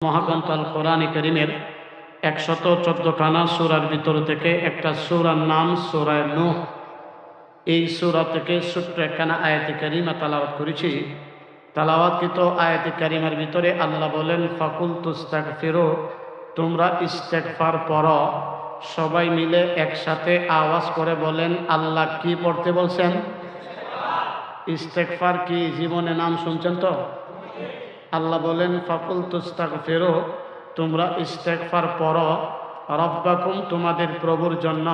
মহাগ্রন্থ আল কোরআন কারীমের 114 খানা সূরার ভিতর থেকে একটা সূরার নাম সূরা নূহ। এই সূরা থেকে ছোট্ট একখানা আয়াতে কারিমা তেলাওয়াত করেছি। তেলাওয়াতকৃত আয়াতে কারিমার ভিতরে আল্লাহ বলেন, ফাকুলতু ইস্তাগফিরু, তোমরা ইস্তেগফার পড়ো। সবাই মিলে একসাথে আওয়াজ করে বলেন, আল্লাহ কি পড়তে বলছেন? ইস্তেগফার কি জীবনে নাম শুনছেন তো? আল্লাহ বলেন, ফাকুলতু ইস্তাগফিরু, তোমরা ইস্তেগফার পড়ো, রব্বাকুম, তোমাদের প্রভুর জন্য।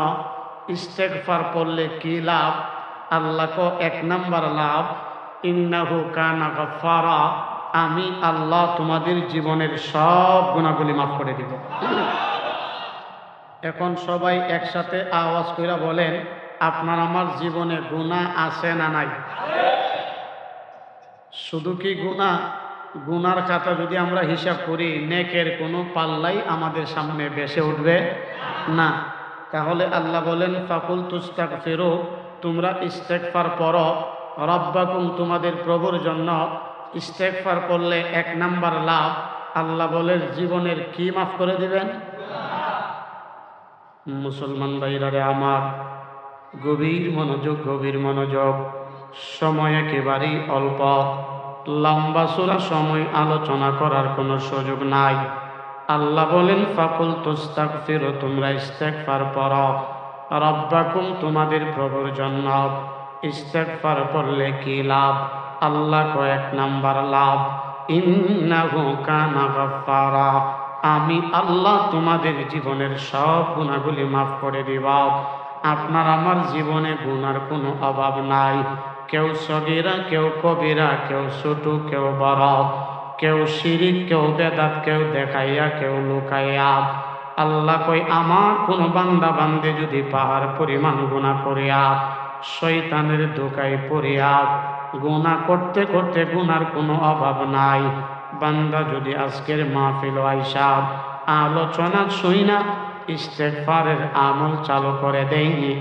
ইস্তেগফার পড়লে কি লাভ? আল্লাহ কো 1 নাম্বার লাভ, ইন্নাহু কানা গাফফারা, আমি আল্লাহ তোমাদের জীবনের সব গুনাহগুলি মাফ করে দিব। এখন সবাই একসাথে আওয়াজ করে বলেন, আপনার আমার জীবনে গুনাহ আছে না নাই? শুধু কি গুনার খাতা যদি আমরা হিসাব করি, নেকের কোনো পাল্লাই আমাদের সামনে ভেসে উঠবে না। তাহলে আল্লাহ বলেন, ফাকুলতু ইস্তাগফিরু, তোমরা ইস্তেগফার পড়ো, রব্বাকুম, তোমাদের প্রভুর জন্য। ইস্তেগফার করলে 1 নাম্বার লাভ, আল্লাহ বলেন জীবনের কি মাফ করে দিবেন? মুসলমান ভাইরা আমার, গভীর মনোযোগ। সময় একেবারেই অল্প, লম্বা চূড়া সময় আলোচনা করার কোনো সুযোগ নাই। আল্লাহ বলেন, ফাকুলতু ইস্তাগফিরু, তোমরা ইস্তেগফার পড়ো, রব্বাকুম, তোমাদের প্রভুর জন্য। ইস্তেগফার পড়লে কি লাভ? আল্লাহ কো 1 নাম্বার লাভ, ইন্নাহু কানা গাফফারা, আমি আল্লাহ তোমাদের জীবনের সব গুনাহগুলি মাফ করে দিব। আপনার আমার জীবনে গুনার কোনো অভাব নাই। কেউ সগীরা, কেউ কবিরা, কেউ ছোট, কেউ বড়, কেউ শিরিক, কেউ বেদাত, কেউ দেখাইয়া, কেউ লুকাইয়া। আল্লাহ কই, আমার কোন বান্দা বান্দে যদি পাহাড় পরিমাণ গুনাহ করিয়া, শয়তানের ধোঁকায় পড়িয়া, গুনাহ করতে করতে গুনার কোনো অভাব নাই, বান্দা যদি আজকের মাহফিল আইসা আলোচনা শুইনা ইস্তেগফারের আমল চালু করে দেয়নি,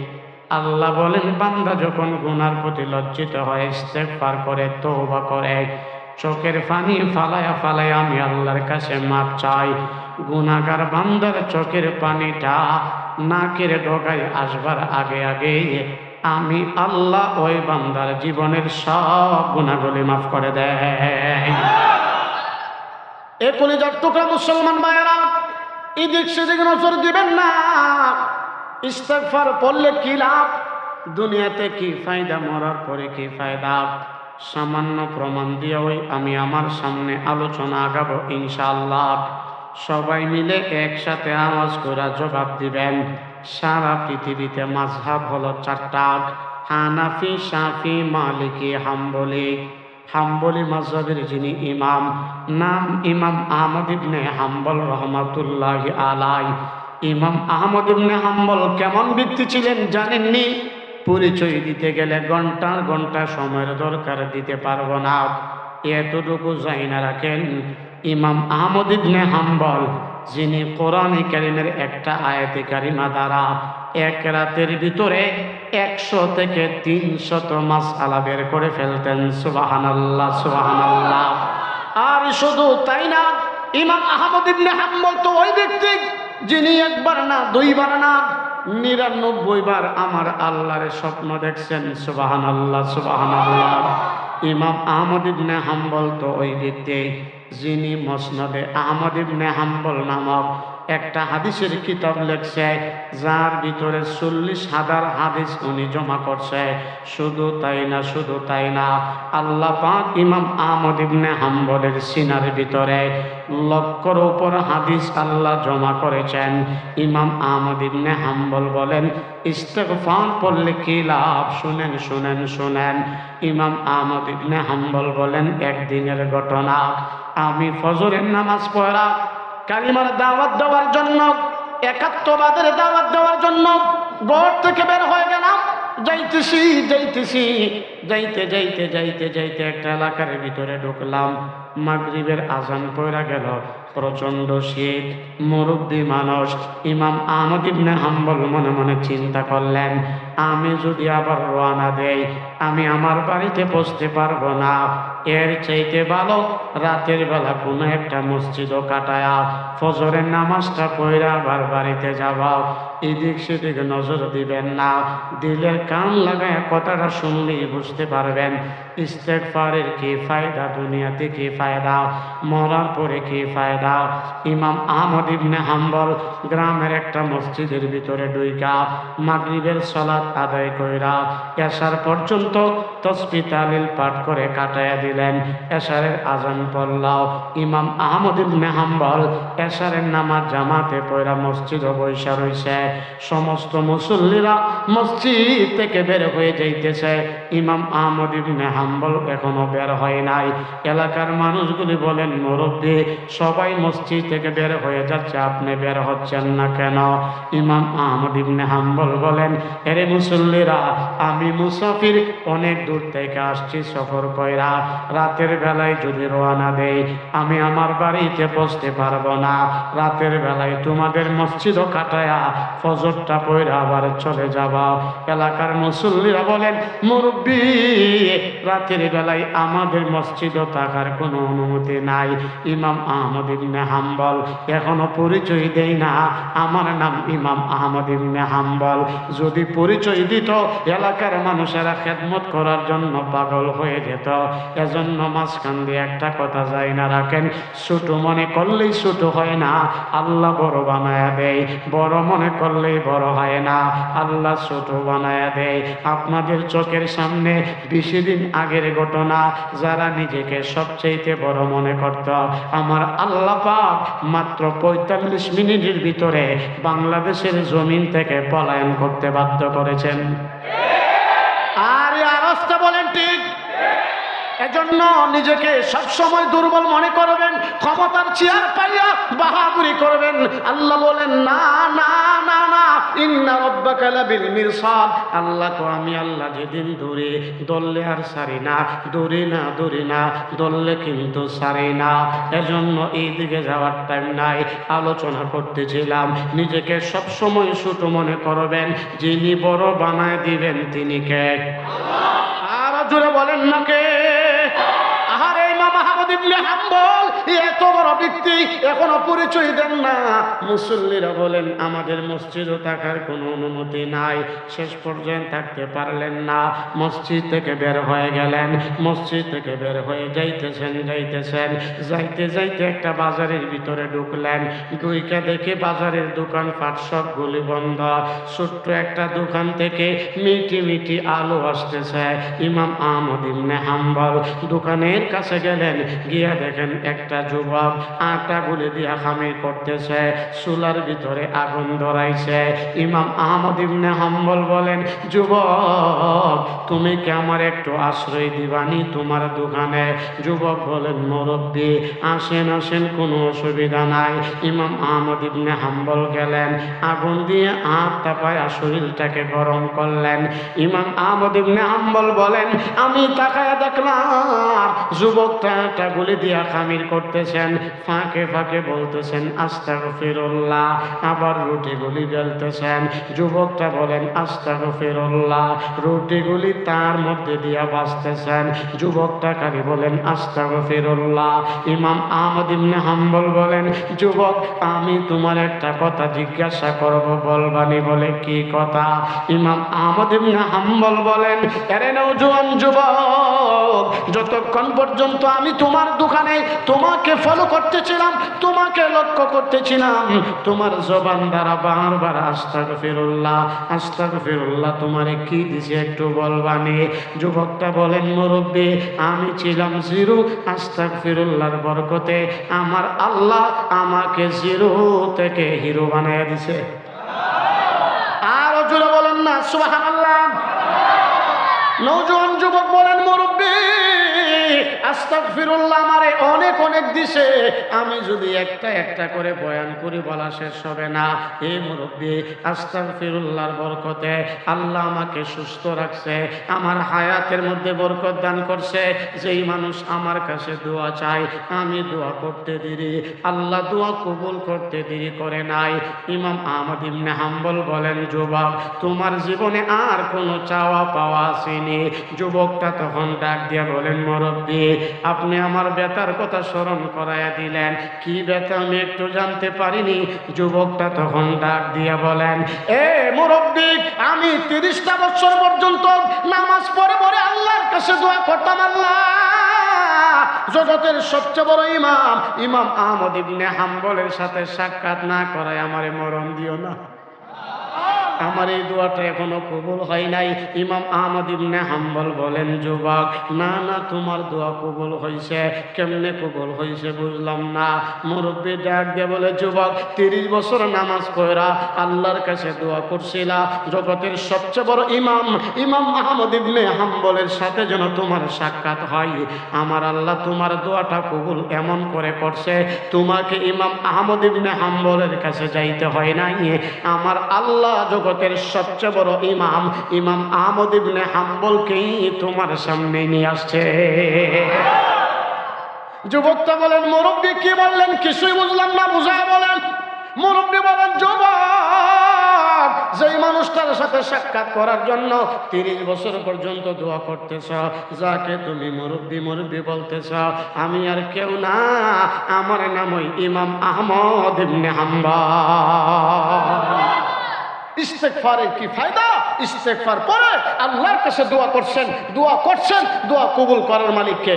আল্লাহ বলেন বান্দা যখন গুনার প্রতি লজ্জিত হয়, ইস্তেগফার করে, তওবা করে, চোখের পানি ফালায়া আমি আল্লাহর কাছে মাপ চাই, গুনাহগার বান্দার চোখের পানিটা নাকের ডগায় আসবার আগে আমি আল্লাহ ওই বান্দার জীবনের সব গুনাহগুলি মাফ করে দেয়। এ কলিজার টুকরা মুসলমান ভাইয়েরা, এদিক সেদিক নজর দিবেন না। ইস্তেগফার পড়লে কি লাভ? দুনিয়াতে কি ফায়দা, মরার পরে কি ফায়দা? সামান্য প্রমাণ দিয়ে আমি আমার সামনে আলোচনা আগাবো ইনশাআল্লাহ। সবাই মিলে একসাথে আওয়াজ করে জবাব দিবেন। সারা পৃথিবীতে মাযহাব হলো 4টা, হানাফি, শাফি, মালিকি, হাম্বলি মাযহাবের যিনি ইমাম, নাম ইমাম আহমদ ইবনে হাম্বল রহমাতুল্লাহি আলাইহি। ইমাম আহমদ ইবনে হাম্বল কেমন ব্যক্তি ছিলেন জানেননি? পরিচয় দিতে গেলে ঘন্টার ঘন্টা সময়ের দরকার, দিতে পারবো না। এতটুকু জানা রাখেন, ইমাম আহমদ ইবনে হাম্বল, যিনি কোরআনে কারীমের একটা আয়াতে কারিমা দ্বারা 1 রাতের ভিতরে 100 থেকে 300 মাসআলা বের করে ফেলতেন। সুবহানাল্লাহ, সুবহানাল্লাহ। আর শুধু তাই না, ইমাম আহমদ ইবনে হাম্বল তো ওই ব্যক্তি যিনি 1 বার না 2 বার না 99 বার আমার আল্লাহর স্বপ্ন দেখছেন। সুবহানাল্লাহ, সুবহানাল্লাহ। ইমাম আহমদ ইবনে হাম্বল তো ওই ব্যক্তি যিনি মুসনাদে আহমদ ইবনে হাম্বল নামক একটা হাদিসের কিতাব লিখছে, যার ভিতরে 40,000 হাদিস উনি জমা করছে। শুধু তাই না, আল্লাহ পাক ইমাম আহমদ ইবনে হাম্বলের সিনার ভিতরে 1,00,000-এর উপর হাদিস আল্লাহ জমা করেছেন। ইমাম আহমদ ইবনে হাম্বল বলেন, ইস্তেগফার পড়লে কি লাভ? শুনেন। ইমাম আহমদ ইবনে হাম্বল বলেন, একদিনের ঘটনা, আমি ফজরের নামাজ পড়া কালিমার দাওয়াত দেওয়ার জন্য, একাত্মবাদের দাওয়াত দেওয়ার জন্য ঘর থেকে বের হয়ে গেলাম। যাইতে একটা এলাকার ভিতরে ঢুকলাম। মাগরিবের আজান পড়া গেল, প্রচন্ড শীত, মুরব্বী মানুষ। ইমাম আহমদ ইবনে হাম্বল মনে মনে চিন্তা করলেন, আমি যদি আবার রওনা দেই আমি আমার বাড়িতে পৌঁছতে পারবো না, এর চাইতে ভালো রাতের বেলা কোনো একটা মসজিদও কাটায়া ফজরের নামাজটা পড়া আবার বাড়িতে যাবা। এদিক সেদিক নজর দিবেন না, দিলের কান লাগায় কথাটা শুনলেই বুঝতে পারবেন ইস্তেগফারের কি ফায়দা, দুনিয়াতে কি ফায়দা, মরার পরে কি ফায়দা। ইমাম আহমদ ইবনে হাম্বল গ্রামের একটা মসজিদের ভিতরে ঢুইকা মাগরিবের সালাত আদায় কইরা এশার পর্যন্ত তাসবিহ তাহলিল পাঠ করে কাটায়া দিলেন। এশারের আজান পড়লাও ইমাম আহমদ ইবনে হাম্বল এশারের নামাজ জামাতে পড়া মসজিদে বৈশা রইছে। সমস্ত মুসল্লিরা মসজিদ থেকে বের হয়ে যাইতেছে, ইমাম আহমদ ইবনে হাম্বল এখনো বের হয় নাই। এলাকার মানুষগুলি বলেন, মুরব্বী সবাই মসজিদ থেকে বের হয়ে যাচ্ছে, আপনি বের হচ্ছেন না কেন? ইমাম আহমদ ইবনে হাম্বল বলেন, এরে মুসল্লিরা, আমি মুসাফির, অনেক দূর থেকে আসছি সফর কইরা, রাতের বেলায় যদি রওনা দেই আমি আমার বাড়িতে পৌঁছতে পারবো না, রাতের বেলায় তোমাদের মসজিদও কাটায়া ফজরটা পড়া আবার চলে যাবা। এলাকার মুসল্লিরা বলেন, মুরব্বী রাতের বেলায় আমাদের মসজিদও থাকার কোনো অনুমতি নাই। ইমাম আহমদ ইবনে হাম্বল এখনো পরিচয় দেই না, আমার নাম ইমাম আহমদ ইবনে হাম্বল। যদি পরিচয় দিত এলাকার মানুষেরা খেদমত করার জন্য পাগল হয়ে যেত। এজন্য মাঝখান দিয়ে একটা কথা যায় না রাখেন, ছোট মনে করলেই ছোট হয় না, আল্লাহ বড় বানায়া দেয়, বড় মনে করলেই বড় হয় না, আল্লাহ ছোট বানায়া দেয়। আপনাদের চোখের সামনে 20 দিন আগের ঘটনা, যারা নিজেকে সবচেয়ে বড় মনে করত, আমার আল্লাহ পাক মাত্র 45 মিনিটের ভিতরে বাংলাদেশের জমিন থেকে পলায়ন করতে বাধ্য করেছেন। আর আওয়াজটা বলেন ঠিক। এজন্য নিজেকে সবসময় দুর্বল মনে করবেন, ক্ষমতার চেয়ার পাইয়া বাহাদুরি করবেন। আল্লাহ বলেন, না না না না, ইন্না রাব্বাকা লাবিল মিরসাদ। আল্লাহ তো আমি আল্লাহ যেদিন দৌড়ে দললে আর সারি না, দৌড়ি না দৌড়ি না, দললে কিন্তু সারি না। এজন্য এই দিকে যাওয়ার টাইম নাই। আলোচনা করতেছিলাম, নিজেকে সবসময় ছোট মনে করবেন, যিনি বড় বানায় দিবেন তিনি কে? আর জোরে বলেন না কে? আহারে ইমাম আহমদ ইবনে হাম্বল এত বড় ব্যক্তি এখনো পরিচয় দেন না। মুসল্লিরা বলেন, আমাদের মসজিদও থাকার কোনো অনুমতি নাই। শেষ পর্যন্ত থাকতে পারলেন না, মসজিদ থেকে বের হয়ে গেলেন। মসজিদ থেকে বের হয়ে যাইতেছেন যাইতে যাইতে একটা বাজারের ভিতরে ঢুকলেন। ঢুইকা দেখে বাজারের দোকান পাট সবগুলি বন্ধ। ছোট্ট একটা দোকান থেকে মিটি মিটি আলো আসতেছে। ইমাম আহমদ ইবনে হাম্বল দোকানের কাছে গেলেন, গিয়া দেখেন একটা যুবক আটা গুলি দিয়া খামির করতেছে, চুলার ভিতরে আগুন ধরাইছে। ইমাম আহমদ ইবনে হাম্বল বলেন, যুবক তুমি কি আমার একটু আশ্রয় দিবানি তোমার দোকানে? যুবক বলেন, মুরব্বী আসেন আসেন, কোনো অসুবিধা নাই। ইমাম আহমদ ইবনে হাম্বল গেলেন, আগুন দিয়ে হাত তাপায়া শরীরটাকে গরম করলেন। ইমাম আহমদ ইবনে হাম্বল বলেন, আমি তাকায়া দেখলাম যুবকটা আটা গুলি দিয়া খামির করতেছেন, ফাঁকে ফাঁকে বলতেছেন আস্তাগফিরুল্লাহ, আবার রুটিগুলি বেলতেছেন। যুবকটা বলেন আস্তাগফিরুল্লাহ, রুটিগুলি তার মধ্যে দিয়া বাজতেছেন। যুবকটা খালি বলেন আস্তাগফিরুল্লাহ। ইমাম আহমদ ইবনে হাম্বল বলেন, যুবক আমি তোমার একটা কথা জিজ্ঞাসা করব, বলবানি? বলে, কি কথা? ইমাম আহমদ ইবনে হাম্বল বলেন, আরে নওজোয়ান যুবক, যতক্ষণ পর্যন্ত আমি তোমার দোকানে তোমাকে ফলো করতেছিলাম, তোমাকে লক্ষ্য করতেছিলাম, তোমার জবান দ্বারা বারবার আস্তাগফিরুল্লাহ আস্তাগফিরুল্লাহ, তোমারে কি দিছে একটু বলবানি? যুবকটা বলেন, মুরব্বী আমি ছিলাম জিরো, আস্তাগফিরুল্লাহর বরকতে আমার আল্লাহ আমাকে জিরো থেকে হিরো বানায় দিছে। আরো জোরে বলেন না সুবহানাল্লাহ। নওজোয়ান যুবক বলেন, মুরব্বী আস্তাগফিরুল্লাহ আমারে অনেক অনেক দিছে, আমি যদি একটা একটা করে বয়ান করি বলা শেষ হবে না। এই মুরব্বী আস্তাগফিরুল্লাহর বরকতে আল্লাহ আমাকে সুস্থ রাখছে, আমার হায়াতের মধ্যে বরকত দান করছে। যেই মানুষ আমার কাছে দোয়া চায় আমি দোয়া করতে দেরি, আল্লাহ দোয়া কবুল করতে দেরি করে নাই। ইমাম আহমদ ইবনে হাম্বল বলেন, যুবক তোমার জীবনে আর কোনো চাওয়া পাওয়া আসেনি। যুবকটা তখন ডাক দিয়া বলেন, মুরব্বী আপনি আমার ব্যথার কথা স্মরণ করাইয়া দিলেন, কি ব্যথা আমি একটু জানতে পারিনি? যুবকটা তখন ডাক দিয়া বলেন, এ মুরব্বী আমি 30টা বছর পর্যন্ত নামাজ পড়ে পড়ে আল্লাহর কাছে দোয়া করতাম, আল্লাহ জগতের সবচেয়ে বড় ইমাম ইমাম আহমদ ইবনে হাম্বলের সাথে সাক্ষাৎ না করায় আমারে মরণ দিও না। আমার এই দোয়াটা এখনো কবুল হয় নাই। ইমাম আহমদ ইবনে হাম্বল বলেন, যুবক না না তোমার দোয়া কবুল হয়েছে। কেমনে কবুল হয়েছে বুঝলাম না। মুরব্বী ডাক দিয়ে বলে, যুবক 30 বছর নামাজ পড়া আল্লাহর কাছে দোয়া করছিলা, জগতের সবচেয়ে বড় ইমাম ইমাম আহমদ ইবনে হাম্বলের সাথে যেন তোমার সাক্ষাৎ হয়। আমার আল্লাহ তোমার দোয়াটা কবুল এমন করে করছে, তোমাকে ইমাম আহমদ ইবনে হাম্বলের কাছে যাইতে হয় নাই। আমার আল্লাহ জগতের সবচেয়ে বড় ইমাম ইমাম আহমদ ইবনে হাম্বলকেই তোমার সামনে নিয়ে আসছে। যুবকটা বলেন, মুরব্বী কি বললেন? কিছুই বুঝলাম না, বুঝায় বলেন। মুরব্বী বলেন, যুবক যেই মানুষটার সাথে সাক্ষাৎ করার জন্য 30 বছর পর্যন্ত দোয়া করতেছ, যাকে তুমি মুরব্বী মুরব্বী বলতেছ, আমি আর কেউ না, আমার নাম ওই ইমাম আহমদ ইবনে হাম্বল। ইস্তেগফারের কি ফায়দা? ইস্তেগফার পরে আল্লাহর কাছে দোয়া করছেন, দোয়া কবুল করার মালিক কে?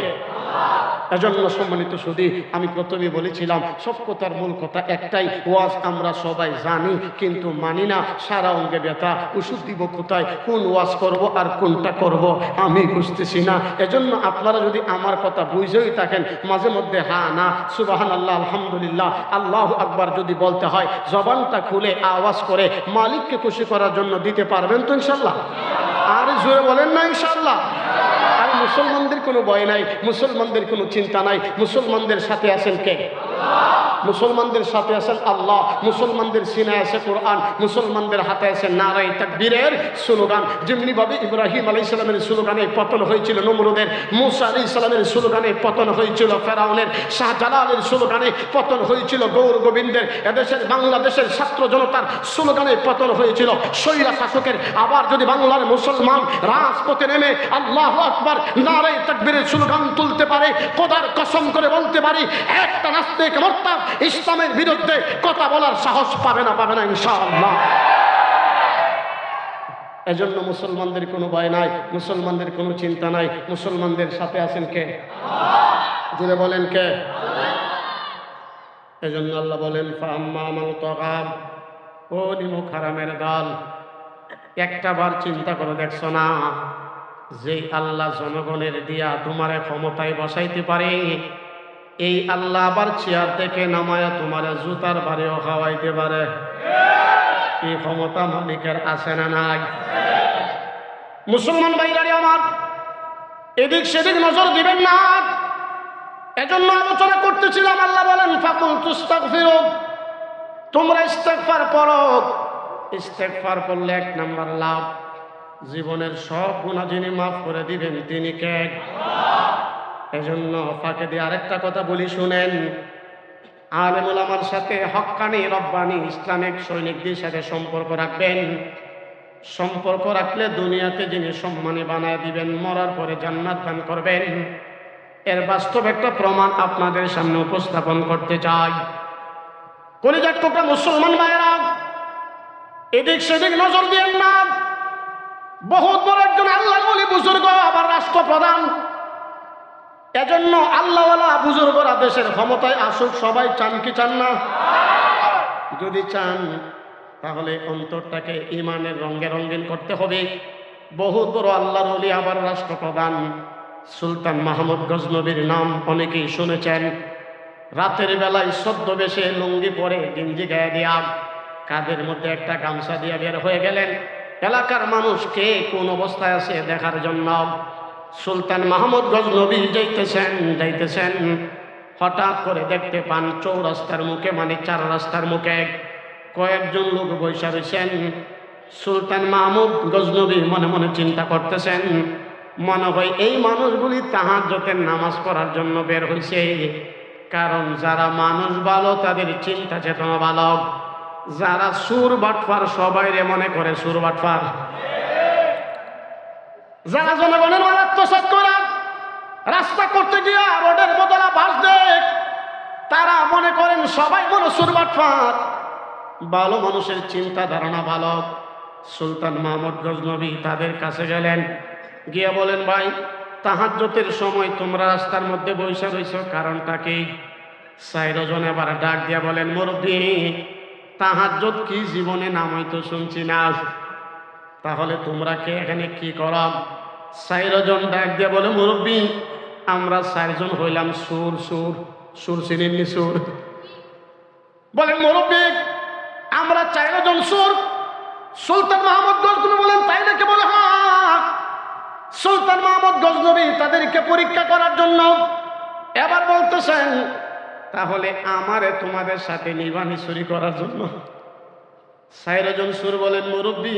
এজন্য সম্মানিত সুধী, আমি প্রথমে বলেছিলাম সব কথার মূল কথা একটাই, ওয়াজ আমরা সবাই জানি কিন্তু মানি না। সারা অঙ্গে ব্যথা, ওষুধ দিব কোথায়, কোন ওয়াজ করব আর কোনটা করব আমি বুঝতেছি না। এজন্য আপনারা যদি আমার কথা বুঝেই থাকেন, মাঝে মধ্যে হা না সুবহানাল্লাহ আলহামদুলিল্লাহ আল্লাহু আকবার যদি বলতে হয়, জবানটা খুলে আওয়াজ করে মালিককে খুশি করার জন্য দিতে পারবেন তো ইনশাল্লাহ? আর জোরে বলেন না ইনশাল্লাহ? আর মুসলমানদের কোনো ভয় নাই, মুসলমানদের কোনো চিন্তা নাই। মুসলমানদের সাথে আছেন কে? মুসলমানদের সাথে আছেন আল্লাহ। মুসলমানদের সিনায় আছে কোরআন, মুসলমানদের হাতে আছে নারায়ে তাকবীরের স্লোগান। যেমনি ভাবে ইব্রাহিম আলাইহিস সালামের স্লোগানে পতন হয়েছিল নমরুদের, মুসা আলাইহিস সালামের স্লোগানে পতন হয়েছিল ফেরাউনের, শাহজালালের স্লোগানে পতন হয়েছিল গৌর গোবিন্দের, এদেশের বাংলাদেশের ছাত্র জনতার স্লোগানে পতন হয়েছিল স্বৈরা শাসকের। আবার যদি বাংলার মুসলমান রাজপথে নেমে আল্লাহু আকবার নারায়ে তাকবীরের স্লোগান তুলতে পারে, খোদার কসম করে বলতে পারি একটা নাস্তিক মুরতাদ ইসলামের বিরুদ্ধে কথা বলার সাহস পাবে না ইনশাআল্লাহ। এজন্য মুসলমানদের কোনো ভয় নাই, মুসলমানদের কোনো চিন্তা নাই। মুসলমানদের সাথে আছেন কে? জুড়ে বলেন কে? এজন্য আল্লাহ বলেন, ফাআম্মা মান তাগা, ও নিমুখ হারামের দল, একটা বার চিন্তা করে দেখছো না যে আল্লাহ জনগণের দিয়া তোমার ক্ষমতায় বসাইতে পারে, এই আল্লাহ আবার চেয়ার থেকে নামায়া তোমার জুতার বাড়িও খাওয়াইতে পারে। এই ক্ষমতা মালিকের আছে না নাই? মুসলমান ভাইরা আমার, এদিক সেদিক নজর দিবেন না। এজন্য আলোচনা করতেছিলাম, আল্লাহ বলেন ফাকুল তুস্তাগফিরু, তোমরা ইস্তেগফার করো। ইস্তেগফার করলে 1 নাম্বার লাভ, জীবনের সব গুনাহ যিনি মাফ করে দিবেন তিনি কে? এজন্য ফাঁকে দিয়ে আরেকটা কথা বলি শুনেন, আলেম ওলামার সাথে হক্কানি রব্বানি ইসলামিক সৈনিকদের সাথে সম্পর্ক রাখবেন। সম্পর্ক রাখলে দুনিয়াতে যিনি সম্মানী বানায় দিবেন, মরার পরে জান্নাত দান করবেন। এর বাস্তব একটা প্রমাণ আপনাদের সামনে উপস্থাপন করতে চাই। কলিজার টুকরা মুসলমান ভাইয়েরা, এদিক সেদিক নজর দিয়েন না। বহুত বড় একজন আল্লাহ ওলি বুজুর্গ, আবার রাষ্ট্রপ্রধান। এজন্য আল্লাহওয়ালা বুজুর্গরা দেশের ক্ষমতায় আসুক, সবাই চান কি চান না? যদি চান তাহলে অন্তরটাকে ইমানের রঙে রঙিন করতে হবে। বহুত বড় আল্লাহর ওলি, আবার রাষ্ট্রপ্রধান সুলতান মাহমুদ গজনবীর নাম অনেকেই শুনেছেন। রাতের বেলায় ছদ্মবেশে লুঙ্গি পরে গেঞ্জি গায়ে দিয়া কাঁধের মধ্যে একটা গামছা দিয়ে বের হয়ে গেলেন এলাকার মানুষ কে কোন অবস্থায় আছে দেখার জন্য। সুলতান মাহমুদ গজনবী যাইতেছেন, হঠাৎ করে দেখতে পান চৌরাস্তার মুখে, মানে 4 রাস্তার মুখে কয়েকজন লোক বৈশা রয়েছেন। সুলতান মাহমুদ গজনবী মনে মনে চিন্তা করতেছেন, মনে হয় এই মানুষগুলি তাহাজ্জুদের নামাজ পড়ার জন্য বের হয়েছে। কারণ যারা মানুষ ভালো তাদের চিন্তা চেতনা ভালো, যারা সুর বাটফার সবাইরে মনে করে সুর বাটফার, যারা জনগণের আত্মসাৎ করা, রাস্তা করতে গিয়া রোডের বদলা বাস দেখ, তারা মনে করেন সবাই মনে সুর বাটফার। ভালো মানুষের চিন্তা ধারণা ভালো। সুলতান মাহমুদ গজনবী তাদের কাছে গেলেন, গিয়া বলেন, ভাই তাহাজ্জুদের সময় তোমরা রাস্তার মধ্যে বসে রইছো, কারণটা কি? 4 জন এবার ডাক দিয়া বলেন, মুরব্বী তাহাজ্জুদ কি জীবনে নাম হয়তো শুনছি না, তাহলে তোমরা কে এখানে কি করো? 4 জন ডাক দিয়া বলে, মুরব্বী আমরা 4 জন হইলাম সুর চিনেননি সুর? বলেন, মুরব্বী আমরা 4 জন সুর। সুলতান মাহমুদ গজনবী বলেন, তাই নাকি? বলে, হ্যাঁ। সুলতান মাহমুদ গজনবী তাদেরকে পরীক্ষা করার জন্য এবার বলতেছেন, তাহলে আমারে তোমাদের সাথে নিবানি চুরি করার জন্য? 4 জন সুর বলেন, মুরব্বী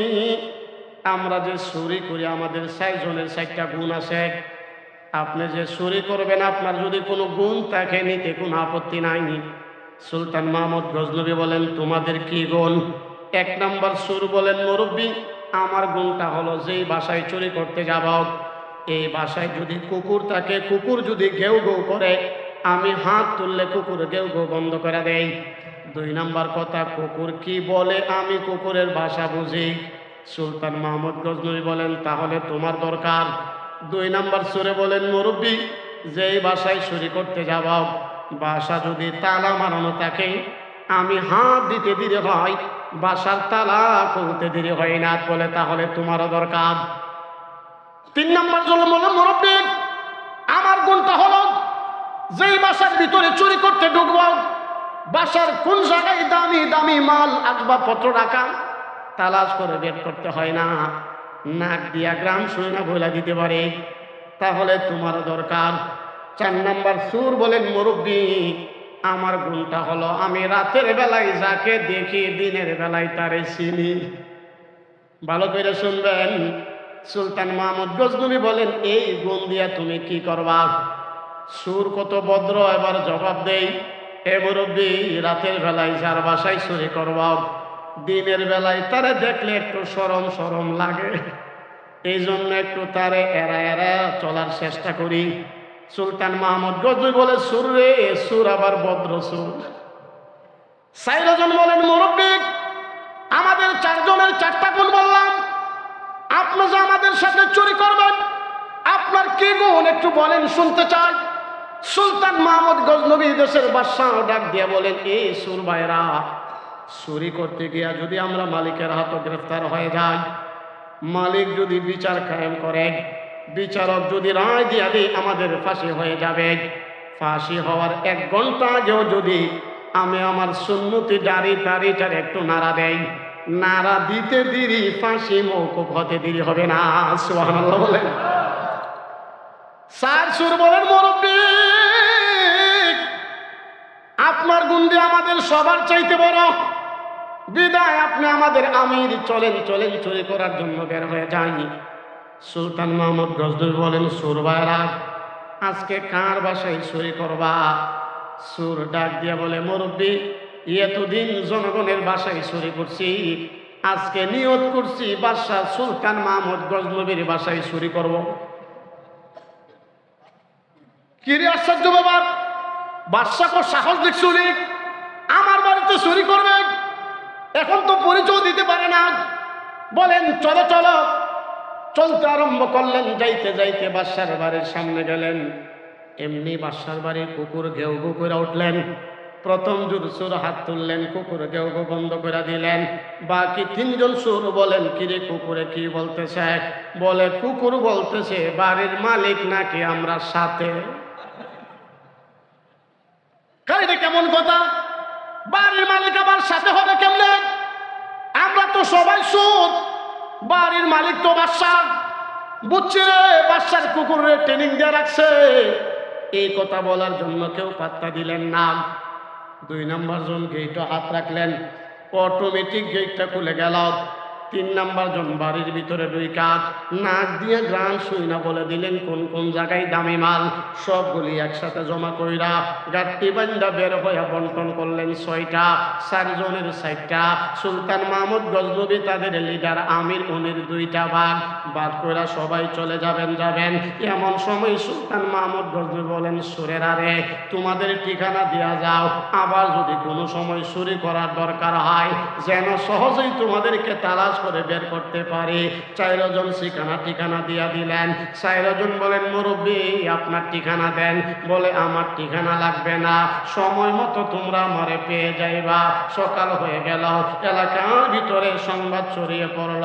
আমরা যে চুরি করি আমাদের 4 জনের 4টা গুণ আছে। আপনি যে চুরি করবেন আপনার যদি কোনো গুণ থাকে নিতে কোনো আপত্তি নাই। সুলতান মাহমুদ গজনবী বলেন, তোমাদের কি গুণ? 1 নম্বর সুর বলেন, মুরব্বী আমার গুণটা হলো যেই বাসায় চুরি করতে যাব এই বাসায় যদি কুকুর থাকে, কুকুর যদি ঘেউ ঘেউ করে আমি হাত তুললে কুকুর ঘেউ ঘেউ বন্ধ করে দেই। 2 নম্বর কথা, কুকুর কি বলে আমি কুকুরের ভাষা বুঝি। সুলতান মাহমুদ গজনবী বলেন, তাহলে তোমার দরকার। 2 নম্বর সুরে বলেন, মুরব্বী যেই বাসায় চুরি করতে যাব বাসা যদি তালা মারানো থাকে আমি হাত দিতে দেরি হয়, বাসার তালা খুলতে দেরি হয় না। বলে, তাহলে তোমারও দরকার। 3 নম্বর জন্য বলে, মুরব্বী আমার গুণটা হলো যেই বাসার ভিতরে চুরি করতে ঢুকব বাসার কোন জায়গায় দামি দামি মাল আসবাবপত্র রাখা তালাশ করে বের করতে হয় না, নাক দিয়া গ্রাম শুনে বলে দিতে পারে। তাহলে তোমারও দরকার। 4 নম্বর সুর বলেন, মুরব্বী আমার গুণটা হলো আমি রাতের বেলায় যাকে দেখি দিনের বেলায় তারে চিনি। ভালো করে শুনবেন। সুলতান মাহমুদ গজনবী বলেন, এই গুণ দিয়া তুমি কি করবা? সুর কত ভদ্র, এবার জবাব দেই, এ মুরব্বী রাতের বেলায় যার বাসায় চুরি করবা দিনের বেলায় তারে দেখলে একটু শরম শরম লাগে, এই জন্য একটু তারে এরা এরা চলার চেষ্টা করি। সুলতান মাহমুদ গজনবী বলে, সুর রে সুর আবার ভদ্র সুর। 4 জন বলেন, মুরব্বী আমাদের 4 জনের 4টা গুণ বললাম, আপনি যে আমাদের সাথে চুরি করবেন আপনার কি গুণ একটু বলেন, শুনতে চাই। সুলতান মাহমুদ গজনবী দেশের বাদশাহ ডাক দিয়া বলেন, এই সুর ভাইরা চুরি করতে গিয়া যদি আমরা মালিকের হাতে গ্রেফতার হয়ে যাই, মালিক যদি বিচার কায়েম করে, বিচারক যদি রায় দিয়া দেয় আমাদের ফাঁসি হয়ে যাবে। ফাঁসি হওয়ার 1 ঘন্টা আগেও যদি আমি আমার সুন্নতি দাড়িটার একটু নাড়া দেই, নাড়া দিতে দেরি ফাঁসি মওকুফ হতে দেরি হবে না। সুবহানাল্লাহ বলেন। 4 সুর বলেন, মুরব্বী আপনার গুণ দিয়ে আমাদের সবার চাইতে বড়, বিদায় আপনি আমাদের আমির, চলেন চলেন চুরি করার জন্য বের হয়ে যাই। সুলতান মাহমুদ গজনবী বলেন, সুর ভাইরা আজকে কার বাসায় চুরি করবা? সুর ডাক দিয়া বলে, মুরব্বী এতদিন জনগণের বাসায় চুরি করছি, আজকে নিয়ত করছি বাদশাহ সুলতান মাহমুদ গজনবীর বাসায় চুরি করব। কি রে আশ্চর্য ব্যাপার, বাদশাহ সাহস দেখছুনি আমার বাড়িতে চুরি করবে, এখন তো পরিচয় দিতে পারে না। বলেন চলো চলো, চলতে আরম্ভ করলেন। যাইতে যাইতে বাদশার বাড়ির সামনে গেলেন, এমনি বাদশার বাড়ির কুকুর ঘেউ ঘেউ করে উঠলেন। প্রথম জন সুর হাত তুললেন, কুকুর ঘেউ ঘেউ বন্ধ করে দিলেন। বাকি 3 জন সুর বলেন, কিরে কুকুরে কি বলতেছে? বলে, কুকুর বলতেছে বাড়ির মালিক নাকি আমরা সাথে। কাইরে কেমন কথা, বাড়ির মালিক আবার সাথে হবে কেমনে? আমরা তো সবাই সুর, বাড়ির মালিক তো বাদশা। বুঝছি রে বাদশার কুকুরের ট্রেনিং দিয়ে রাখছে, এই কথা বলার জন্য কেউ পাত্তা দিলেন না। 2 নম্বর জন গেটে হাত রাখলেন, অটোমেটিক গেটটা খুলে গেল। 3 নম্বর জন বাড়ির ভিতরে 2 কাজ নাক দিয়ে গ্রাম শুই না বলে দিলেন কোন কোন জায়গায় দামি মাল, সবগুলি একসাথে জমা কইরা গাট্টি বান্দা বের হয়ে বন্টন করলেন 6টা। 4 জনের 4টা। সুলতান মাহমুদ গজনবী তাদের লিডার আমির উনির 2টা ভাগ কইরা সবাই চলে যাবেন। এমন সময় সুলতান মাহমুদ গজনবী বলেন, সুরেরা রে, তোমাদের ঠিকানা দেয়া যাও, আবার যদি কোনো সময় চুরি করার দরকার হয় যেন সহজেই তোমাদেরকে তালাশ করে বের করতে পারি। 4 জন ঠিকানা দিয়া দিলেন। 4 জন বলেন, মুরব্বী আপনার ঠিকানা দেন। বলে, আমার ঠিকানা লাগবে না, সময় মতো তোমরা আমারে পেয়ে যাইবা। সকাল হয়ে গেল, এলাকার ভিতরে সংবাদ ছড়িয়ে পড়ল,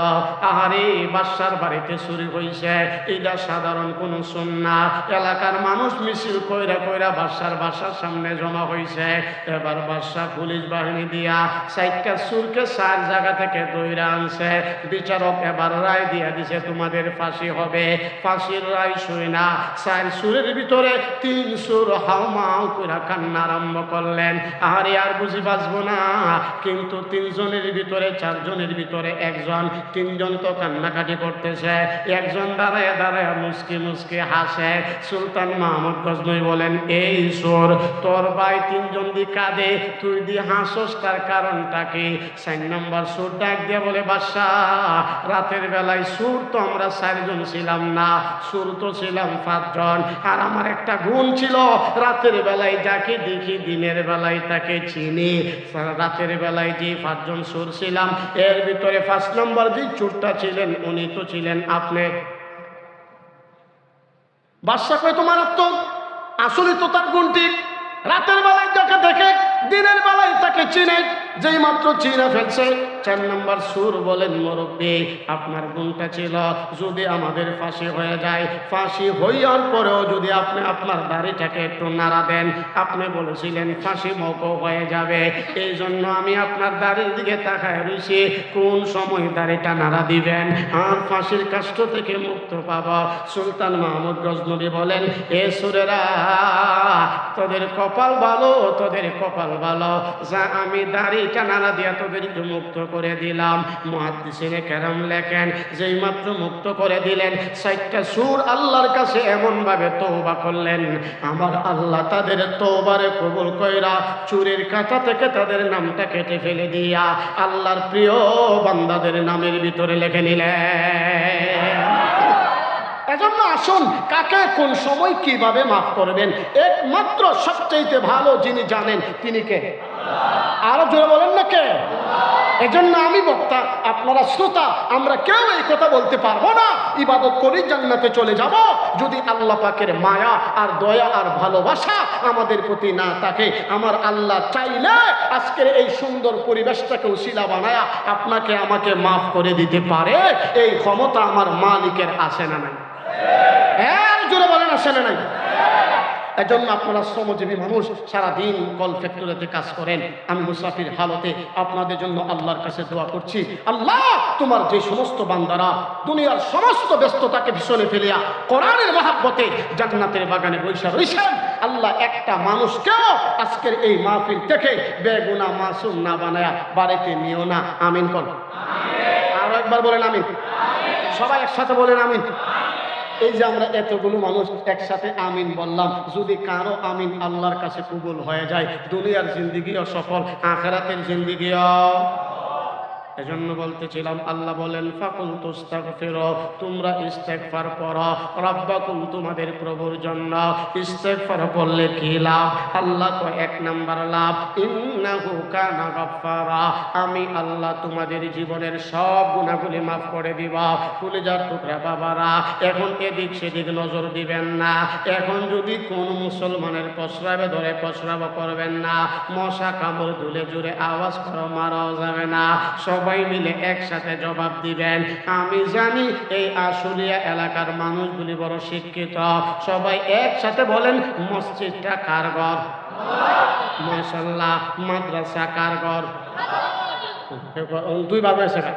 আহারে বাদশার বাড়িতে চুরি হইছে। এটা সাধারণ কোনো সুন্নাহ। এলাকার মানুষ মিছিল কইরা বাদশার বাসার সামনে জমা হইছে। এবার বাদশাহ পুলিশ বাহিনী দিয়া 4টা চোরকে 4 জায়গা থেকে দইরা আনছে। বিচারক এবার রায় দিয়া দিছে, তোমাদের ফাঁসি হবে। ফাঁসির রায় শুই না 4 চোরের ভিতরে 3 চোর হাউমাউ কইরা কান্না আরম্ভ করলেন, আরে আর বুঝি বাঁচবো না। কিন্তু 3 জনের ভিতরে 4 জনের ভিতরে 1 জন, 3 জন তো কান্নাকাটি করতেছে, 1 জন দাঁড়ায় মুসকি হাসে। সুলতান মাহমুদ গজনবী বলেন, এই চোর, তোর ভাই 3 জন দি কাঁদে, তুই দি হাসস, তার কারণটা কি? 4 নম্বর চোর ডাক দিয়ে বলে, বাদশাহ, রাতের বেলায় চোর তো আমরা 4 জন ছিলাম না, চোর তো ছিলাম 5 জন। আর আমার একটা গুণ ছিল, রাতের বেলায় যাকে দেখি দিনের বেলায় তাকে চিনি। রাতের বেলায় যে 5 জন চোর ছিলাম, এর ভিতরে 5 নম্বর যে চোরটা ছিলেন উনি তো ছিলেন আপনি। বাদশাহ কয়, তোমার তো আসলে তো তার গুণ ঠিক, রাতের বেলায় যাকে দেখে দিনের বেলায় তাকে চিনে, যেই মাত্র চিনে ফেলছে। 4 নম্বর চোর বলেন, মুরব্বী আপনার গুণটা ছিল, যদি আমাদের ফাঁসি হয়ে যায়, ফাঁসি হইয়ার পরেও যদি আপনি আপনার দাড়িটাকে একটু নাড়া দেন, আপনি বলেছিলেন ফাঁসি মওকুফ হয়ে যাবে, এই জন্য আমি আপনার দাড়ির দিকে তাকায় রয়েছি, কোন সময় দাড়িটা নাড়া দিবেন আর ফাঁসির কাষ্ট থেকে মুক্ত পাব। সুলতান মাহমুদ গজনবী বলেন, এ চোরেরা, তোদের কপাল ভালো, তোদের কপাল ভালো, যা আমি দাড়িটা নাড়া দিয়া তোদেরকে মুক্ত করে দিলাম। মুহাদ্দিসিনে কেরাম লেখেন, যেই মাত্র মুক্ত করে দিলেন, 4টা চোর আল্লাহর কাছে এমন ভাবে তওবা করলেন, আমার আল্লাহ তাদের তওবারে কবুল কইরা চোরের খাতা থেকে তাদের নামটা কেটে ফেলে দিয়া আল্লাহর প্রিয় বান্দাদের নামের ভিতরে লিখে নিলেন। এজন্য আসুন, কাকে কোন সময় কিভাবে মাফ করবেন, একমাত্র সবচেয়ে ভালো যিনি জানেন তিনি কে? আরো জোরে বলেন না কে? এজন্য আমি বক্তা, আপনারা শ্রোতা, আমরা কেউ এই কথা বলতে পারবো না ইবাদত করি জান্নাতে চলে যাব যদি আল্লাহ পাকের মায়া আর দয়া আর ভালোবাসা আমাদের প্রতি না থাকে। আমার আল্লাহ চাইলে আজকের এই সুন্দর পরিবেশটাকে উসিলা বানায়া আপনাকে আমাকে মাফ করে দিতে পারে। এই ক্ষমতা আমার মালিকের আছে না নাই? হ্যাঁ জোরে বলেন, আছে না নাই? এজন্য আপনারা শ্রমজীবী মানুষ, সারাদিন কল ফ্যাক্টরিতে কাজ করেন, আমি মুসাফির হালতে আপনাদের জন্য আল্লাহর কাছে দোয়া করছি, আল্লাহ তোমার যে সমস্ত বান্দারা দুনিয়ার সমস্ত ব্যস্ততাকে ভীষণে ফেলিয়া কোরআনের মহাব্বতে জান্নাতের বাগানে বৈশা রয়েছেন, আল্লাহ একটা মানুষকেও আজকের এই মাহফিল থেকে বেগুনা মাসুম না বানায়া বাড়িতে নিও না। আমিন কর। আরো একবার বলেন আমিন। সবাই একসাথে বলেন আমিন। এই যে আমরা এতগুলো মানুষ একসাথে আমিন বললাম, যদি কারো আমিন আল্লাহর কাছে কবুল হয়ে যায়, দুনিয়ার জিন্দেগিও সফল, আখিরাতের জিন্দেগিও। এজন্য বলতেছিলাম, আল্লাহ বলেন, ফাকুল তুস্তাগফিরু, তোমরা ইস্তেগফার করো, রাব্বাকুম, তোমাদের প্রভুর জন্য। ইস্তেগফার করলে কি লাভ? আল্লাহ কয়, 1 নাম্বার লাভ, ইন্নাহু কানা গাফফারা, আমি আল্লাহ তোমাদের জীবনের সব গুনাহগুলি মাফ করে দিব। কলিজার টুকরা বাবারা, এখন এদিক সেদিক নজর দিবেন না। এখন যদি কোন মুসলমানের প্রস্রাবে ধরে প্রস্রাব করবেন না, মশা কামড় ধুলে জুড়ে আওয়াজ করো, মারাও যাবে না। সবাই মিলে একসাথে জবাব দিবেন। আমি জানি এই আশুলিয়া এলাকার মানুষগুলি বড় শিক্ষিত, সবাই একসাথে বলেন, মসজিদটা কার ঘর? মাশাআল্লাহ। মাদ্রাসা কার ঘর? 2 ভাবে সেটা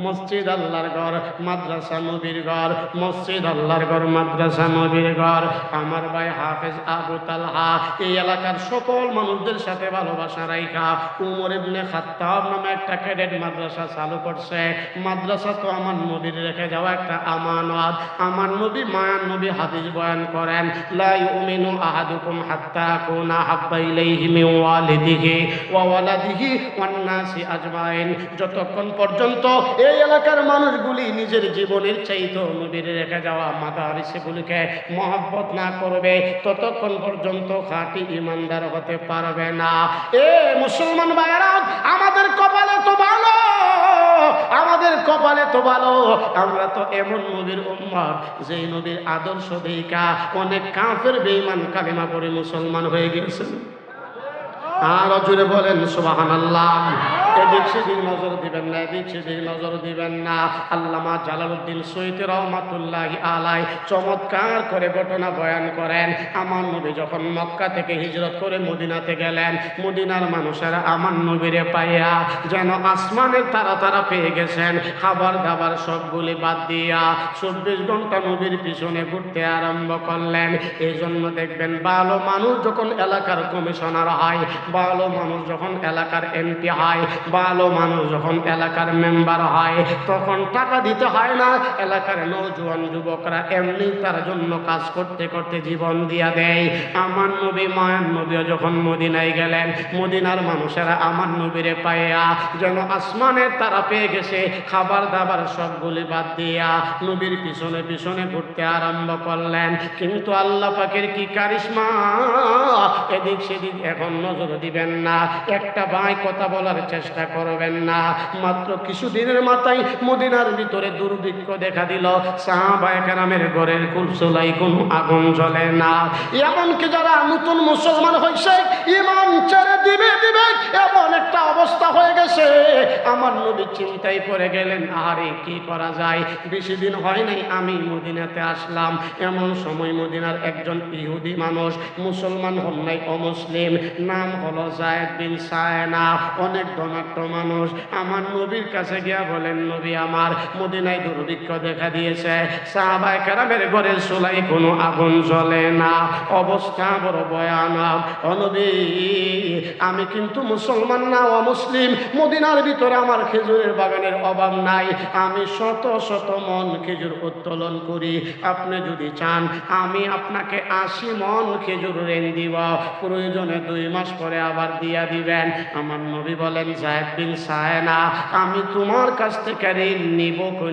মসজিদ আল্লাহর ঘর, মাদ্রাসা নবীর ঘর, মসজিদ আল্লাহর ঘর, মাদ্রাসা নবীর ঘর। আমার ভাই হাফেজ আবু তালহা এই এলাকার সকল মানুষদের সাথে ভালোবাসা রাইখা উমর ইবনে খাত্তাব নামে একটা ক্যাডেট মাদ্রাসা চালু করছে। মাদ্রাসা তো আমার নবীর রেখে যাওয়া একটা আমানত। আমার নবী মায়ান নবী হাদিস বয়ান করেন, লা ইউমিনু আহাদুকুম হাত্তা আকুনা হাব্বা ইলাইহি মিন ওয়ালিদিহি ওয়া ওয়ালাদিহি ওয়ান নাসি আজমাইন। যতক্ষণ পর্যন্ত এই এলাকার মানুষগুলি নিজের জীবনের চাইতে নবীর রেখে যাওয়া মাদারিসগুলিকে মহব্বত না করবে, ততক্ষণ পর্যন্ত খাঁটি ইমানদার হতে পারবে না। এ মুসলমান ভাইয়েরা, আমাদের কপালে তো ভালো, আমাদের কপালে তো ভালো, আমরা তো এমন নবীর উম্মত যেই নবীর আদর্শ দেখা অনেক কাফের বেঈমান কালিমা পড়ে মুসলমান হয়ে গেছেন। আর জুড়ে বলেন সুবহানাল্লাহ। এদিক সেদিক নজর দিবেন না, এদিক সেদিক নজর দিবেন না। আল্লামা জালালউদ্দিন সৈয়দী রহমাতুল্লাহি আলাইহি চমৎকার করে ঘটনা বয়ান করেন। আমার নবী যখন মক্কা থেকে হিজরত করে মদিনাতে গেলেন, মদিনার মানুষেরা আমার নবীরে পাইয়া যেন আসমানের তারা তারা পেয়ে গেছেন। খাবার দাবার সবগুলি বাদ দিয়া 24 ঘন্টা নবীর পিছনে ঘুরতে আরম্ভ করলেন। এই জন্য দেখবেন ভালো মানুষ যখন এলাকার কমিশনার হয়, ভালো মানুষ যখন এলাকার এমপি হয়, ভালো মানুষ যখন এলাকার মেম্বার হয়, তখন টাকা দিতে হয় না। এলাকার নওজোয়ান যুবকরা এমনি তার জন্য কাজ করতে করতে জীবন দিয়া দেয়। আমার নবী মায়ান নবীও যখন মদিনায় গেলেন, মদিনার মানুষেরা আমার নবীরে পাইয়া যেন আসমানের তারা পেয়ে গেছে। খাবার দাবার সবগুলি বাদ দিয়া নবীর পিছনে পিছনে ঘুরতে আরম্ভ করলেন। কিন্তু আল্লাহ পাকের কি কারিশমা, এদিক সেদিক এখন নজর দিবেন না, একটা ভাই কথা বলার চেষ্টা করবেন না। মাত্র কিছুদিনের মাথায় মদিনার ভিতরে দুর্ভিক্ষ দেখা দিল। সাহাবায়ে কেরামের ঘরের কুলসুলাই কোনো আগুন জ্বলে না। এমনকি যারা নতুন মুসলমান হয়েছে ঈমান ছেড়ে দিবে এমন একটা অবস্থা হয়ে গেছে। আমার নবী চিন্তায় পড়ে গেলেন, আরে কি করা যায়। বেশি দিন হয় নাই আমি মদিনাতে আসলাম, এমন সময় মদিনার একজন ইহুদি মানুষ, মুসলমান হন নাই, অমুসলিম, নাম হলো যায়েদ বিন সায়না, অনেক ধনাঢ্য মানুষ। আমার নবীর কাছে গিয়া বলেন, নবী আমার মদিনায় দুর্ভিক্ষ দেখা দিয়েছে, সাহাবায়ে কেরামের ঘরের চুলায় কোনো আগুন জ্বলে না, অবস্থা বড় ভয়ানক। ও নবী, আমি কিন্তু মুসলমান না, অমুসলিম, মদিনার ভিতরে আমার খেজুরের বাগানের অভাব নাই, আমি শত শত মন খেজুর উত্তোলন করি, আপনি যদি চান আমি আপনাকে 80 মন খেজুর ঋণ দিব, প্রয়োজনে 2 মাস পরে আবার দিয়া দিবেন। আমার নবী বলেন, যায়েদ বিন সায়না, আমি তোমার কাছ থেকে ঋণ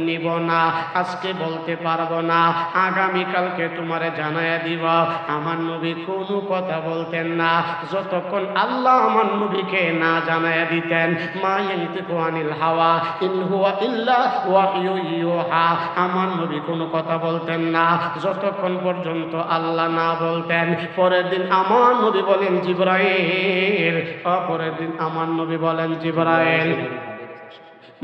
নিব না, আজকে বলতে পারবো না, আগামীকালকে তোমারে জানাইয়া দিব। আমার নবী কোনো কথা বলতেন না যতক্ষণ আল্লাহ আমার নবীকে না জানাইয়া দিতেন। মা ইয়ানতিকু আনিল হাওয়া ইন হুয়া ইল্লা ওয়াহয়ু ইউহা। আমার নবী কোনো কথা বলতেন না যতক্ষণ পর্যন্ত আল্লাহ না বলতেন। পরের দিন আমার নবী বলেন, জিবরাইল। পরের দিন আমার নবী বলেন, জিবরাইল।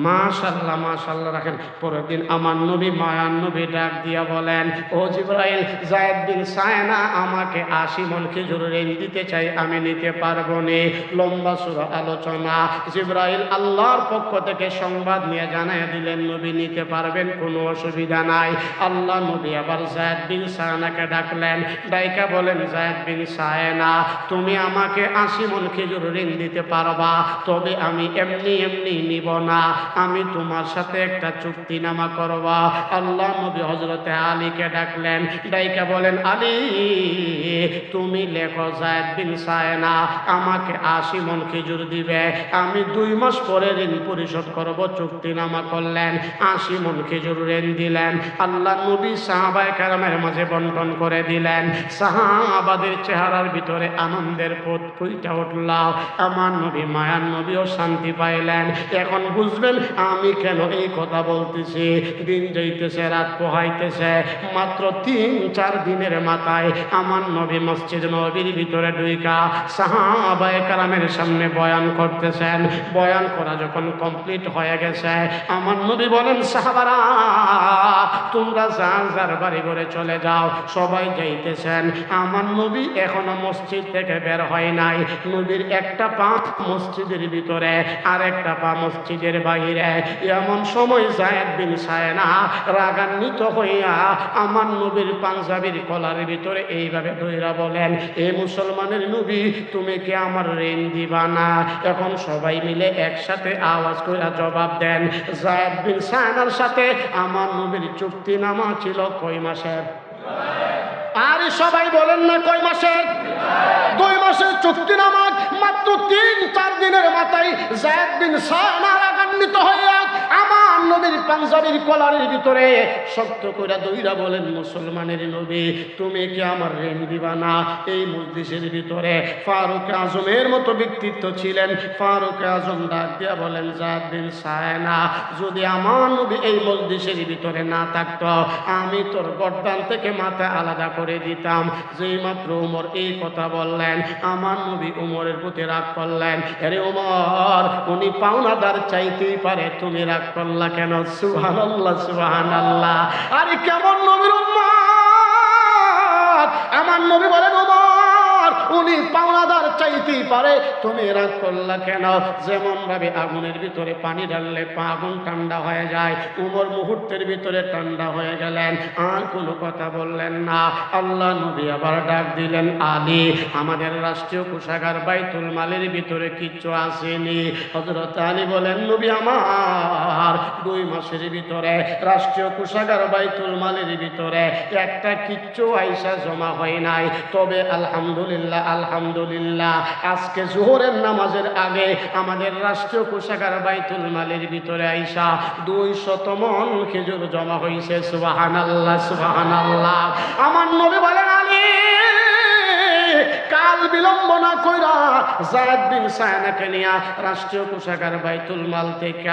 মাশাআল্লাহ মাশাআল্লাহ রাখেন। পরের দিন আমার নবী মায়ান নবী ডাক দিয়া বলেন, ও জিবরাইল, যায়েদ বিন সায়না আমাকে 80 মণ খেজুর ঋণ দিতে চাই, আমি নিতে পারবো না। লম্বা সূরা আলোচনা। জিবরাইল আল্লাহর পক্ষ থেকে সংবাদ নিয়ে জানায় দিলেন, নবী নিতে পারবেন, কোনো অসুবিধা নাই। আল্লাহ নবী আবার যায়েদ বিন সায়নাকে ডাকলেন, ডাইকা বলেন, যায়েদ বিন সায়না, তুমি আমাকে 80 মণ খেজুর ঋণ দিতে পারবা, তবে আমি এমনি এমনি নিব না, আমি তোমার সাথে একটা চুক্তিনামা করব। আল্লাহ নবী হযরতে আলীকে ডাকলেন, ডাইকা বলেন, আলী, তুমি লেখো, যায়েদ বিন সায়না আমাকে 80 মণ খেজুর দিবে, আমি 2 মাস পরে ঋণ পরিশোধ করব। চুক্তিনামা করলেন, 80 মণ খেজুর ঋণ দিলেন। আল্লাহ নবী সাহাবায়ে কেরামের মাঝে বন্টন করে দিলেন। সাহাবাদের চেহারার ভিতরে আনন্দের পথ ফুইটা উঠল। আমার নবী মায়ার নবীও শান্তি পাইলেন। এখন বুঝবেন আমি কেন এই কথা বলতেছি। দিন যাইতেছে, রাত পোহাইতেছে, মাত্র 3-4 দিনের মাথায় আমার নবী মসজিদ নববীর ভিতরে ঢুইকা সাহাবায়ে কেরামের সামনে বয়ান করতেছেন। বয়ান করা যখন কমপ্লিট হয়ে গেছে, আমার নবী বলেন, সাহাবারা তোমরা যার যার বাড়ি ঘরে চলে যাও। সবাই যাইতেছেন। আমার নবী এখনো মসজিদ থেকে বের হয় নাই। নবীর একটা পা মসজিদের ভিতরে আর একটা পা মসজিদের বাইরে। রে। এমন সময় যায়েদ বিন সায়না রাগান্বিত হইয়া আমার নবীর পাঞ্জাবির কলারের ভিতরে এইভাবে ধইরা বলেন, এ মুসলমানের নবী, তুমি কি আমার ঋণ দিবা না? এখন সবাই মিলে একসাথে আওয়াজ কইরা জবাব দেন, যায়েদ বিন সায়নার সাথে আমার নবীর চুক্তিনামা ছিল কয় মাসের? আরে সবাই বলেন না কয় মাসের? 2 মাসের চুক্তিনামা। মাত্র 3-4 দিনের মাথায় যায়েদ বিন সায়না রাগান্বিত হইয়া আমার নবীর পাঞ্জাবির কলারের ভিতরে শক্ত করে দইরা বলেন, মুসলমানের নবী, তুমি কি আমার ঋণ দিবা না? এই মজলিসের ভিতরে ফারুক আজমের মতো ব্যক্তিত্ব ছিলেন। ফারুক আজম ডাক দিয়া বলেন, যায়েদ বিন সায়না, যদি আমার নবী এই মজলিসের ভিতরে না থাকতো, আমি তোর গর্দান থেকে মাথা আলাদা করে দিতাম। যেই মাত্র উমর এই কথা বললেন, আমার নবী উমরের প্রতি রাগ করলেন। আরে উমর, উনি পাওনাদার চাইতেই পারে, তুমি রাগ করলা কেন? সুবহানাল্লাহ, সুবহানাল্লাহ। আরে কেমন নবীর উম্মত! আমার নবী বলেন, উমর, উনি পাওনাদার চাইতেই পারে, তুমি রাগ করলা কেন? যেমন ভাবে আগুনের ভিতরে পানি ঢাললে আগুন ঠান্ডা হয়ে যায়, উমর মুহূর্তের ভিতরে ঠান্ডা হয়ে গেলেন, আর কোনো কথা বললেন না। আল্লাহ নবী আবার ডাক দিলেন, আলী, আমাদের রাষ্ট্রীয় কোষাগার বাইতুল মালের ভিতরে কিচ্ছু আসেনি? হযরত আলী বলেন, নবী আমার, 2 মাসের ভিতরে রাষ্ট্রীয় কোষাগার বাইতুল মালের ভিতরে একটা কিচ্ছু আইসা জমা হয় নাই। তবে আলহামদুলিল্লাহ, আলহামদুলিল্লাহ, আজকে জোহরের নামাজের আগে আমাদের রাষ্ট্রীয় কোষাগার বাইতুল মালের ভিতরে আইসা 200 মণ খেজুর জমা হয়েছে। সুবহানাল্লাহ, সুবহানাল্লাহ। আমার নবী বলেন, আলী, কাল বিলম্ব না কইরা যায়েদ বিন সায়নাকে নিয়া রাষ্ট্রীয় কোষাগার বাইতুল মাল থেকে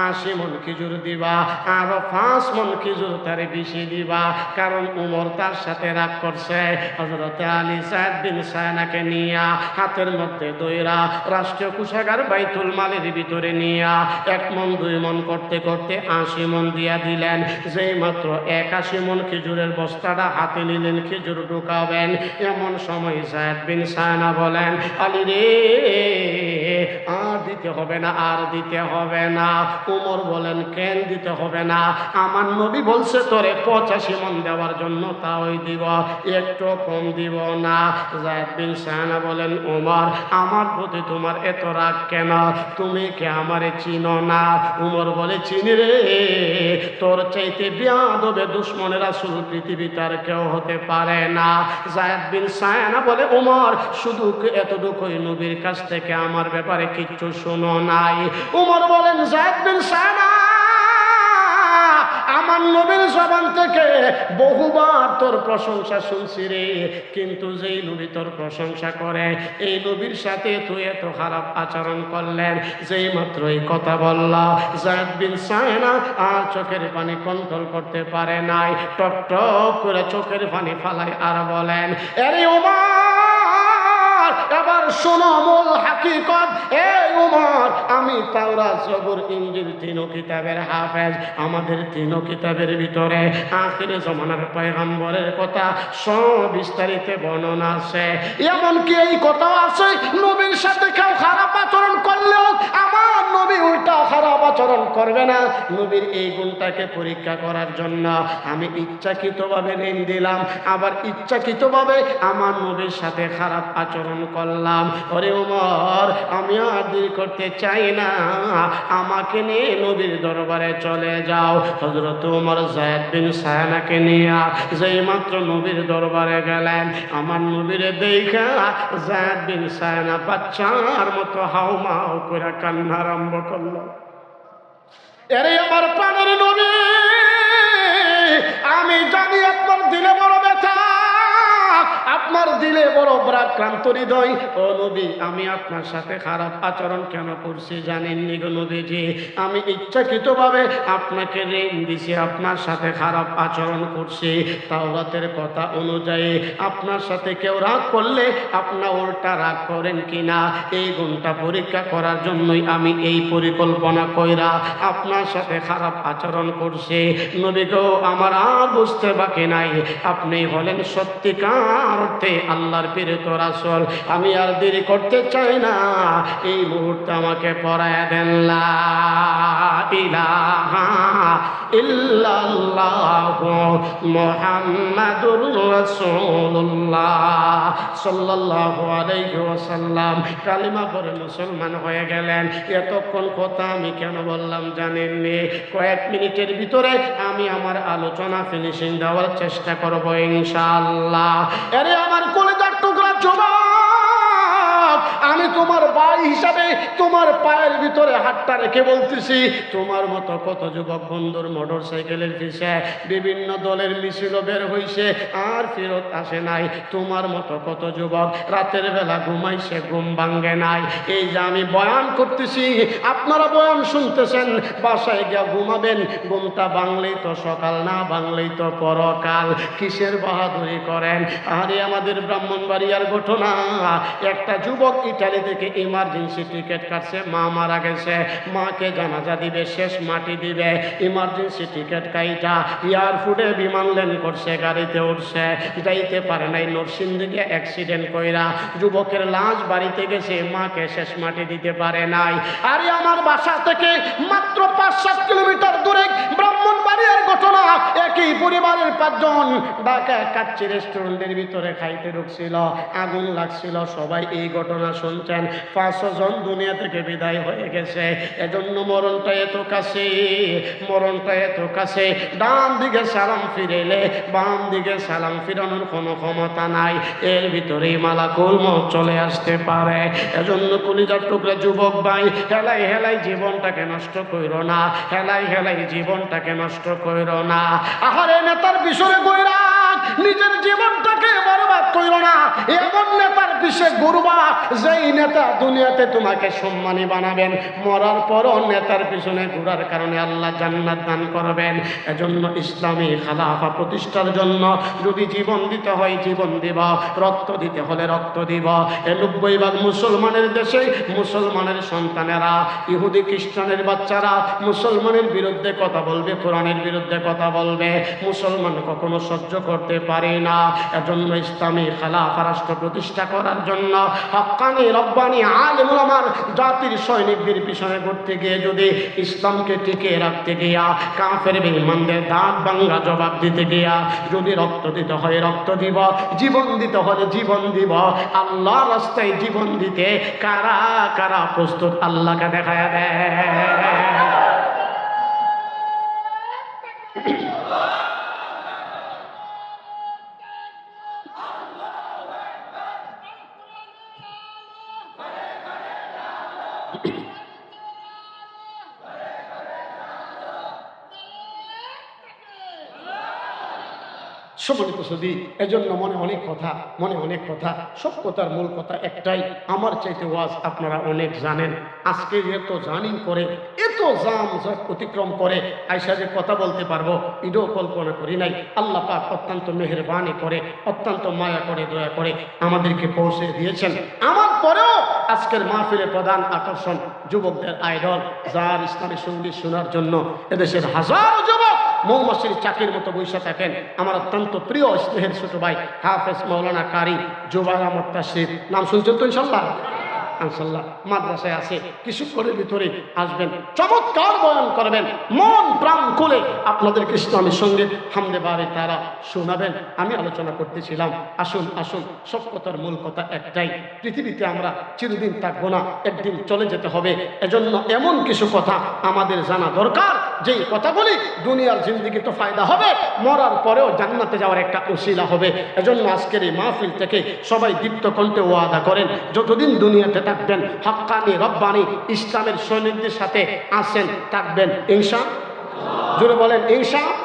80 মণ খেজুর দিবা, আর 5 মণ খেজুর তারে বেশি দিবা, কারণ উমর তার সাথে রাগ করছে। হযরত আলী যায়েদ বিন সায়নাকে নিয়া হাতের মধ্যে দইরা রাষ্ট্রীয় কোষাগার বাইতুল মালের ভিতরে নিয়া 1 মণ 2 মণ করতে করতে 80 মণ দিয়া দিলেন। যেই মাত্র 81 মণ খেজুরের বস্তাটা হাতে নিলেন, খেজুর ঢুকাবেন, এমন সময় যায়েদ বিন সায়না বলেন, আলী রে, আর দিতে হবে না, আর দিতে হবে না। উমর বলেন, কেন দিতে হবে না? আমার নবী বলছে তোরে 85 মণ দেওয়ার জন্য, তাই দিব, একটু কম দিব না। যায়েদ বিন সায়না বলেন, উমর, আমার প্রতি তোমার এত রাগ কেন? তুমি কি আমারে চিনো না? উমর বলে, চিনি রে, তোর চাইতে বেয়াদবে দুশমনের রাসূল পৃথিবীতে আর কেউ হতে পারে না। যায়েদ বিন সায়না বলে, উমর, শুধু এতটুকুই নবীর কাছ থেকে আমার ব্যাপারে কিচ্ছু শোনো নাই। উমর বলেন, যায়েদ বিন সায়না, আমার নবীর জবান থেকে বহুবার তোর প্রশংসা শুনছি রে, কিন্তু যেই নবী তোর প্রশংসা করে, এই নবীর সাথে তুই এত খারাপ আচরণ করলেন। যেই মাত্র এই কথা বললা, যায়েদ বিন সায়না আর চোখের পানি কন্ট্রোল করতে পারে নাই, টপ টপ করে চোখের পানি ফালাই আর বলেন, আরে উমর, এবার শোনো মূল হাকিকত। এই উমর, আমি তাওরাত, জবুর, ইনজিল 3 কিতাবের হাফেজ। আমাদের 3 কিতাবের ভিতরে আখিরে জমানার পয়গম্বরের কথা সব বিস্তারিত বর্ণনা আছে। এমনকি এই কথাও আছে, নবীর সাথে কেউ খারাপ আচরণ করলেও আমার নবী উল্টা খারাপ আচরণ করবে না। নবীর এই গুণটাকে পরীক্ষা করার জন্য আমি ইচ্ছাকৃতভাবে ঋণ দিলাম, আবার ইচ্ছাকৃতভাবে আমার নবীর সাথে খারাপ আচরণ করলাম। ওরে উমর, আমি আর দেরি করতে চাই না, আমাকে নিয়ে নবীর দরবারে চলে যাও। হযরত উমর যায়েদ বিন সায়নাকে নিয়ে যেই মাত্র নবীর দরবারে গেলেন, আমার নবীর দেখা যায়েদ বিন সায়না বাচ্চার মতো হাউমাউ করে কান্না আরম্ভ করলো। এরে আমার প্রাণের নবী, আমি জানি আপনার দিলে বড় ব্যথা, আপনার দিলে বড় পরাক্রান্ত হৃদয়। ও নবী, আমি আপনার সাথে খারাপ আচরণ কেন করছি জানেননি গো নবীজি? আমি ইচ্ছাকৃতভাবে আপনাকে ঋণ দিছি, আপনার সাথে খারাপ আচরণ করছি। তাওরাতের কথা অনুযায়ী আপনার সাথে কেউ রাগ করলে আপনার উল্টা রাগ করেন কিনা, এই গুণটা পরীক্ষা করার জন্যই আমি এই পরিকল্পনা কইরা আপনার সাথে খারাপ আচরণ করছি। নবী গো, আমার আর বুঝতে বাকি নাই, আপনি হলেন সত্যিকার অর্থে আল্লাহর প্রেরিত রাসূল, আমি আর দেরি করতে চাই না, এই মুহূর্তে আমাকে পড়ায় দেন লা ইলাহা ইল্লাল্লাহু মুহাম্মাদুর রাসূলুল্লাহ সাল্লাল্লাহু আলাইহি ওয়াসাল্লাম। কালিমা পড়ে মুসলমান হয়ে গেলেন। এতক্ষণ কথা আমি কেন বললাম জানেননি? কয়েক মিনিটের ভিতরে আমি আমার আলোচনা ফিনিশিং দেওয়ার চেষ্টা করব ইনশাআল্লাহ। আরে আমার কলিজার টুকরা যুবক, আমি তোমার ভাই হিসাবে তোমার পায়ের ভিতরে হাতটা রেখে বলতেছি, তোমার মতো কত যুবক বন্ধুর মোটর সাইকেলের পিছে বিভিন্ন দলের মিছিল বের হইছে আর ফেরত আসে নাই। তোমার মতো কত যুবক রাতের বেলা ঘুমাইছে, ঘুম ভাঙ্গে নাই। এই যে আমি বয়ান করতেছি, আপনারা বয়ান শুনতেছেন, বাসায় গিয়া ঘুমাবেন। ঘুমটা ভাঙলেই তো সকাল, না ভাঙলেই তো পরকাল। কিসের বাহাদুরি করেন? আরে আমাদের ব্রাহ্মণবাড়িয়ার ঘটনা, একটা যুবক ইটালি থেকে ইমার্জেন্সি টিকিট কাটছে, মা মারা গেছে, মাকে জানাজা দিবে, শেষ মাটি দিবে, ইমার্জেন্সি টিকিট কাইটা এয়ারপোর্টে বিমান ল্যান্ড করছে, গাড়িতে উঠছে, যাইতে পারে নাই, নরসিংদীকে অ্যাক্সিডেন্ট কইরা যুবকের লাশ বাড়িতে গেছে, মাকে শেষ মাটি দিতে পারে নাই। আরে আমার বাসা থেকে মাত্র 5-7 কিলোমিটার দূরে ব্রাহ্মণবাড়িয়ার ঘটনা, একই পরিবারের 5 জন ঢাকা কাচ্চি রেস্টুরেন্টের ভিতরে খাইতে ঢুকছিল, আগুন লাগছিল, সবাই এই ঘটনা শুনছেন। 500 জন দুনিয়া থেকে বিদায় হয়ে গেছে। এজন্য মরণটা এত কাছে, মরণটা এত কাছে। ডান দিকে সালাম ফিরেলে বাম দিকে সালাম ফিরানোর কোনো ক্ষমতা নাই, এর ভিতরেই মালাকুল মউত চলে আসতে পারে। এজন্য কলিজার টুকরা যুবক ভাই, হেলাই হেলাই জীবনটাকে নষ্ট কইরো না, হেলাই হেলাই জীবনটাকে নষ্ট কইরো না। আহারে নেতার পিছনে কইরা নিজের জীবনটাকে বরবাদ কইরো না। এমন নেতার পিছে ঘুরবা যেই নেতা দুনিয়াতে তোমাকে সম্মানী বানাবেন, মরার পরও নেতার পিছনে ঘোরার কারণে আল্লাহ জান্নাত দান করবেন। এজন্য ইসলামী খেলাফা প্রতিষ্ঠার জন্য যদি জীবন দিতে হয় জীবন দিব, রক্ত দিতে হলে রক্ত দিব। 90% মুসলমানের দেশে মুসলমানের সন্তানেরা ইহুদি খ্রিস্টানের বাচ্চারা মুসলমানের বিরুদ্ধে কথা বলবে, কোরআনের বিরুদ্ধে কথা বলবে, মুসলমান কখনো সহ্য করতে পারে না। এজন্য ইসলামী খেলাফা রাষ্ট্র প্রতিষ্ঠা করার জন্য হক্কানি রব্বানি আলেম ওলামার জাতির সৈনিকদের পিছনে ঘুরতে গিয়ে যদি ইসলামকে টিকিয়ে রাখতে গিয়া, কাফের বেঈমানদের দাঁত ভাঙা জবাব দিতে গিয়া যদি রক্ত দিতে হয় রক্ত দিব, জীবন দিতে হলে জীবন দিব। আল্লাহর রাস্তায় জীবন দিতে কারা কারা প্রস্তুত আল্লাহকে দেখায়া দেয়। সম্মানিত সুধী, এজন্য মনে অনেক কথা, মনে অনেক কথা, সব কথার মূল কথা একটাই, আমার চাইতে ওয়াজ আপনারা অনেক জানেন। আজকে এত জার্নি করে, এত জাম অতিক্রম করে আয়সা যে কথা বলতে পারবো এটাও কল্পনা করি নাই। আল্লাহ পাক অত্যন্ত মেহেরবানি করে, অত্যন্ত মায়া করে, দয়া করে আমাদেরকে পৌঁছে দিয়েছেন। আমার পরেও আজকের মাহফিলের প্রধান আকর্ষণ যুবকদের আইডল, যার ইসলামী সঙ্গীত শোনার জন্য এদেশের হাজারো যুবক মৌমাছির চাকির মতো বৈশা থাকেন। আমার অত্যন্ত প্রিয় স্নেহের ছোট ভাই হাফেজ মাওলানা কারি জুবাইর আহমদ তাশরিফ, নাম শুনছেন তো ইনশাল্লাহ? ইনশাল্লাহ মাদ্রাসায় আছে, কিছুক্ষণের ভিতরে আসবেন, চমৎকার বয়ান করবেন, মন প্রাণ খুলে আপনাদেরকে ইসলামী সঙ্গীত হামদে বারে তারা শোনাবেন। আমি আলোচনা করতেছিলাম, আসুন আসুন, সব কথার মূল কথা একটাই, পৃথিবীতে আমরা চিরদিন থাকবো না, একদিন চলে যেতে হবে। এজন্য এমন কিছু কথা আমাদের জানা দরকার, যেই কথাগুলি দুনিয়ার জিন্দেগি তো ফায়দা হবে, মরার পরেও জান্নাতে যাওয়ার একটা উসিলা হবে। এজন্য আজকের এই মাহফিল থেকে সবাই দীপ্ত কণ্ঠে ওয়াদা করেন, যতদিন দুনিয়াতে থাকবেন হক্কানি রব্বানি ইসলামের সৈনিকদের সাথে আছেন, থাকবেন ইনশাআল্লাহ। জোরে বলেন ইনশাআল্লাহ।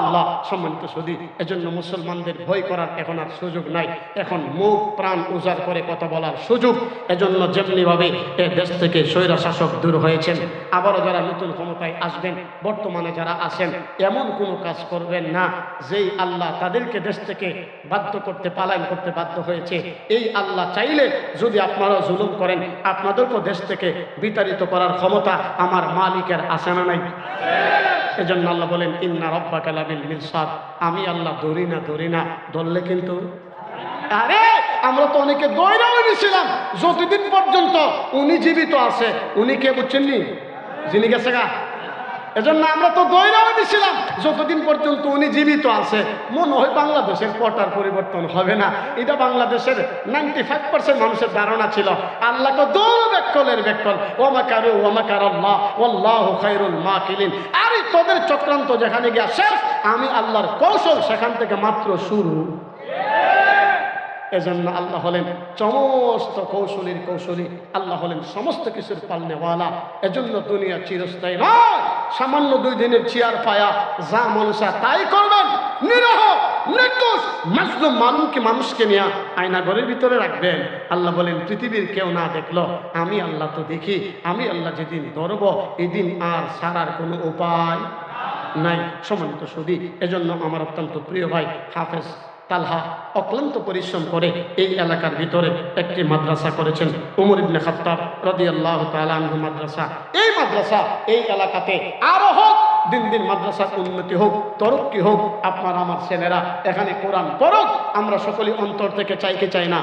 আল্লাহ। সম্মানিত সুধী, এজন্য মুসলমানদের ভয় করার এখন আর সুযোগ নাই, এখন মুখ প্রাণ উজাড় করে কথা বলার সুযোগ। এজন্য যেমনিভাবে এ দেশ থেকে স্বৈর শাসক দূর হয়েছেন, আবারও যারা নতুন ক্ষমতায় আসবেন, বর্তমানে যারা আছেন, এমন কোনো কাজ করবেন না যেই আল্লাহ তাদেরকে দেশ থেকে বাধ্য করতে, পালায়ন করতে বাধ্য হয়েছে। এই আল্লাহ চাইলে যদি আপনারা জুলুম করেন, আপনাদেরকেও দেশ থেকে বিতাড়িত করার ক্ষমতা আমার মালিকের আছে না নাই? এজন্য আল্লাহ বলেন ইন্না রাব্বাকা লাবিল মিরসাদ, আমি আল্লাহ ধরি না, ধরলে কিন্তু আরে আমরা তো অনেকে দৌড়াও নিয়েছিলাম যতদিন পর্যন্ত উনি জীবিত আছে। উনি কে বুঝছেন নি? যিনি গেছে গা। এজন্য আমরা তো দৌড়াও দিছিলাম যতদিন পর্যন্ত উনি জীবিত আছে। মনে হয় বাংলাদেশের পটার পরিবর্তন হবে না, এটা বাংলাদেশের 95% মানুষের ধারণা ছিল। আল্লাহকে দৌড় বেকলের বেকল, ওয়ামাকারু ওয়ামাকারাল্লাহ ওয়াল্লাহু খায়রুল মাকিরিন। আরে তোদের চক্রান্ত যেখানে গিয়া শেষ, আমি আল্লাহর কৌশল সেখান থেকে মাত্র শুরু। এজন্য আল্লাহ হলেন সমস্ত কৌশলীর কৌশলী, আল্লাহ হলেন সমস্ত কিছুর পালনেওয়ালা। এজন্য দুনিয়া চিরস্থায়ী নয়, সামান্য 2 দিনের চেয়ার পায়া যা মনসা তাই করবেন। নিরহ নির্দোষ মাজলুম মানুষকে নিয়ে আয়না ঘরের ভিতরে রাখবেন। আল্লাহ বলেন পৃথিবীর কেউ না দেখলো, আমি আল্লাহ তো দেখি। আমি আল্লাহ যেদিন ধরব এদিন আর ছাড়ার কোনো উপায় নাই। সম্মানিত সুধী, এজন্য আমার অত্যন্ত প্রিয় ভাই হাফেজ তালহা অক্লান্ত পরিশ্রম করে এই এলাকার ভিতরে একটি মাদ্রাসা করেছেন, উমর ইবনে খাত্তাব রাদিয়াল্লাহু তাআলা আনহু মাদ্রাসা। এই মাদ্রাসা এই এলাকাতে আরো হোক, দিন দিন মাদ্রাসার উন্নতি হোক, তরক্কি হোক। আপনার আমার ছেলেরা এখানে কোরআন পড়ুক, আমরা সকলে অন্তর থেকে চাই কি চাই না?